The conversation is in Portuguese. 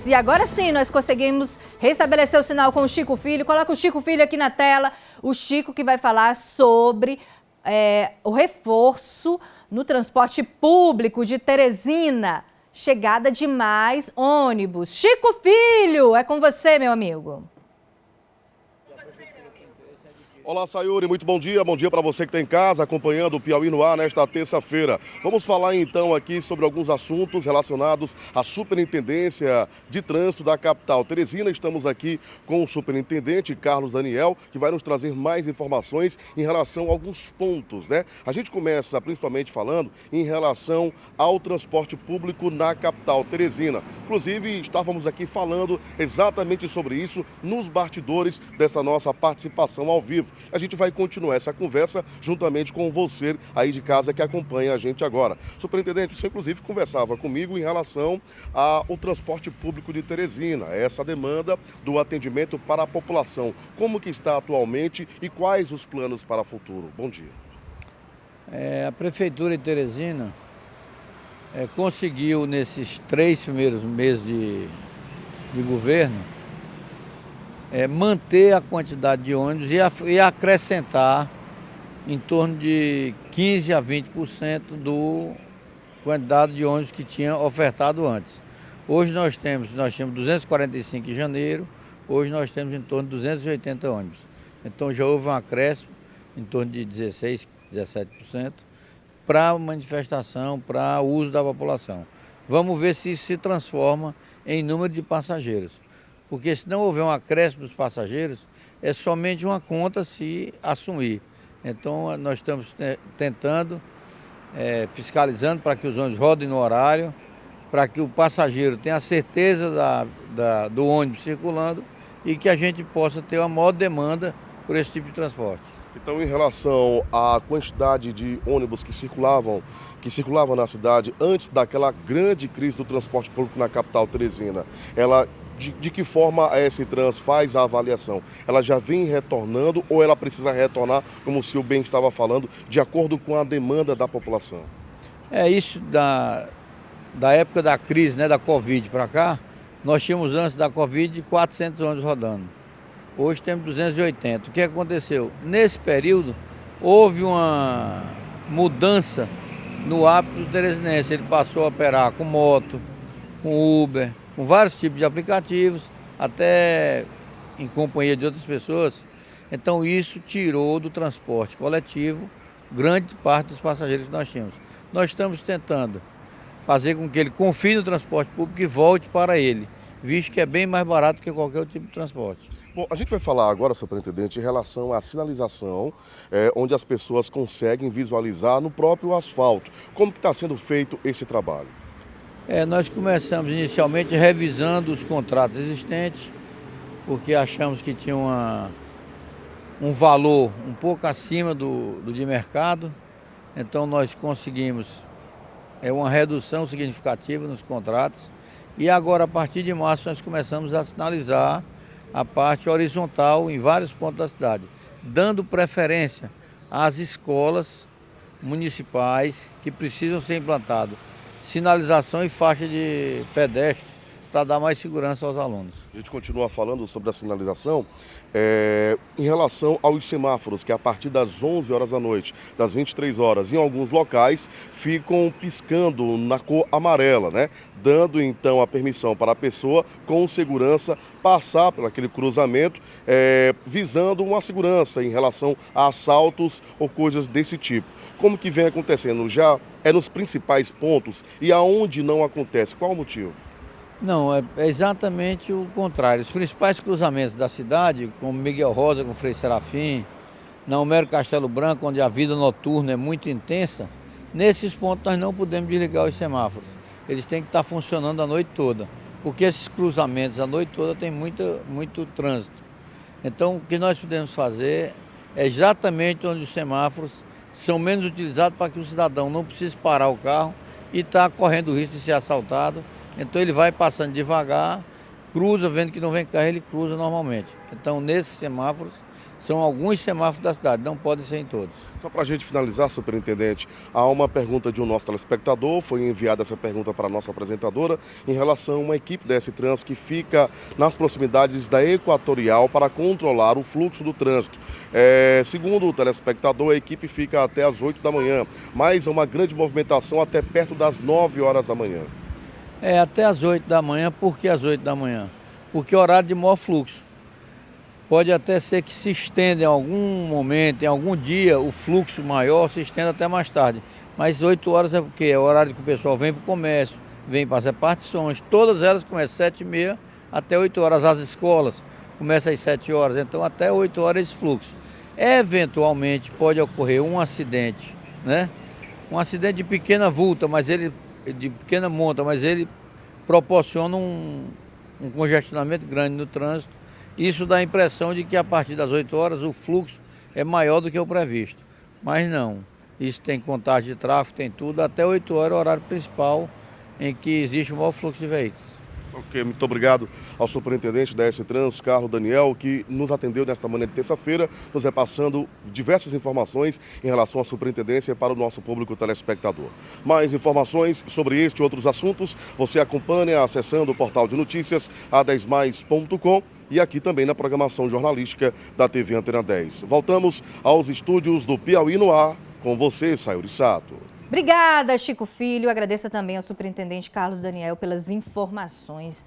Gomes. E agora sim, nós conseguimos restabelecer o sinal com o Chico Filho. Coloca o Chico Filho aqui na tela. O Chico que vai falar sobre o reforço no transporte público de Teresina. Chegada de mais ônibus. Chico Filho, é com você, meu amigo. Olá, Sayuri, muito bom dia para você que está em casa acompanhando o Piauí no ar nesta terça-feira. Vamos falar então aqui sobre alguns assuntos relacionados à Superintendência de Trânsito da capital Teresina. Estamos aqui com o Superintendente Carlos Daniel, que vai nos trazer mais informações em relação a alguns pontos, né? A gente começa principalmente falando em relação ao transporte público na capital Teresina. Inclusive, estávamos aqui falando exatamente sobre isso nos bastidores dessa nossa participação ao vivo. A gente vai continuar essa conversa juntamente com você aí de casa que acompanha a gente agora. Superintendente, você inclusive conversava comigo em relação ao transporte público de Teresina, essa demanda do atendimento para a população. Como que está atualmente e quais os planos para o futuro? Bom dia. A Prefeitura de Teresina conseguiu, nesses 3 primeiros meses de governo, manter a quantidade de ônibus e acrescentar em torno de 15% a 20% da quantidade de ônibus que tinha ofertado antes. Hoje nós tínhamos 245 em janeiro, hoje nós temos em torno de 280 ônibus. Então já houve um acréscimo em torno de 16%, 17% para manifestação, para uso da população. Vamos ver se isso se transforma em número de passageiros. Porque se não houver um acréscimo dos passageiros, é somente uma conta se assumir. Então nós estamos tentando, fiscalizando para que os ônibus rodem no horário, para que o passageiro tenha a certeza do ônibus circulando e que a gente possa ter uma maior demanda por esse tipo de transporte. Então, em relação à quantidade de ônibus que circulavam na cidade antes daquela grande crise do transporte público na capital Teresina, de que forma a S-Trans faz a avaliação? Ela já vem retornando ou ela precisa retornar, como o senhor bem estava falando, de acordo com a demanda da população? Isso da época da crise, da Covid para cá, nós tínhamos antes da Covid 400 ônibus rodando. Hoje temos 280. O que aconteceu? Nesse período, houve uma mudança no hábito do teresinense. Ele passou a operar com moto, com Uber, com vários tipos de aplicativos, até em companhia de outras pessoas. Então isso tirou do transporte coletivo grande parte dos passageiros que nós tínhamos. Nós estamos tentando fazer com que ele confie no transporte público e volte para ele, visto que é bem mais barato que qualquer outro tipo de transporte. Bom, a gente vai falar agora, superintendente, em relação à sinalização, onde as pessoas conseguem visualizar no próprio asfalto. Como que está sendo feito esse trabalho? Nós começamos inicialmente revisando os contratos existentes, porque achamos que tinha um valor um pouco acima do de mercado. Então nós conseguimos uma redução significativa nos contratos. E agora, a partir de março, nós começamos a sinalizar a parte horizontal em vários pontos da cidade, dando preferência às escolas municipais que precisam ser implantadas sinalização e faixa de pedestre para dar mais segurança aos alunos. A gente continua falando sobre a sinalização em relação aos semáforos, que a partir das 11 horas da noite, das 23 horas, em alguns locais, ficam piscando na cor amarela, né? Dando então a permissão para a pessoa com segurança passar por aquele cruzamento, visando uma segurança em relação a assaltos ou coisas desse tipo. Como que vem acontecendo? Já nos principais pontos e aonde não acontece? Qual o motivo? Não, é exatamente o contrário. Os principais cruzamentos da cidade, como Miguel Rosa com Frei Serafim, na Homero Castelo Branco, onde a vida noturna é muito intensa, nesses pontos nós não podemos desligar os semáforos. Eles têm que estar funcionando a noite toda, porque esses cruzamentos a noite toda tem muito trânsito. Então, o que nós podemos fazer é exatamente onde os semáforos são menos utilizados para que o cidadão não precise parar o carro e estar correndo o risco de ser assaltado. Então ele vai passando devagar, cruza, vendo que não vem carro, ele cruza normalmente. Então nesses semáforos São alguns semáforos da cidade, não podem ser em todos. Só para a gente finalizar, superintendente, há uma pergunta de um nosso telespectador, foi enviada essa pergunta para a nossa apresentadora, em relação a uma equipe da S-Trans que fica nas proximidades da Equatorial para controlar o fluxo do trânsito. Segundo o telespectador, a equipe fica até às 8 da manhã, mas há uma grande movimentação até perto das 9 horas da manhã. Até às 8 da manhã, por que às 8 da manhã? Porque é horário de maior fluxo. Pode até ser que se estenda em algum momento, em algum dia, o fluxo maior se estenda até mais tarde. Mas 8 horas é porque é o horário que o pessoal vem para o comércio, vem para as repartições. Todas elas começam às 7h30 até 8 horas. As escolas começam às 7 horas, então até 8 horas esse fluxo. Eventualmente pode ocorrer um acidente, né? Um acidente de pequena vulta, de pequena monta, mas ele proporciona um congestionamento grande no trânsito. Isso dá a impressão de que a partir das 8 horas o fluxo é maior do que o previsto. Mas não, isso tem contagem de tráfego, tem tudo, até 8 horas é o horário principal em que existe o maior fluxo de veículos. Ok, muito obrigado ao superintendente da S-Trans, Carlos Daniel, que nos atendeu nesta manhã de terça-feira, nos repassando diversas informações em relação à superintendência para o nosso público telespectador. Mais informações sobre este e outros assuntos, você acompanha acessando o portal de notícias a10mais.com e aqui também na programação jornalística da TV Antena 10. Voltamos aos estúdios do Piauí no Ar, com você, Sayuri Sato. Obrigada, Chico Filho. Agradeço também ao superintendente Carlos Daniel pelas informações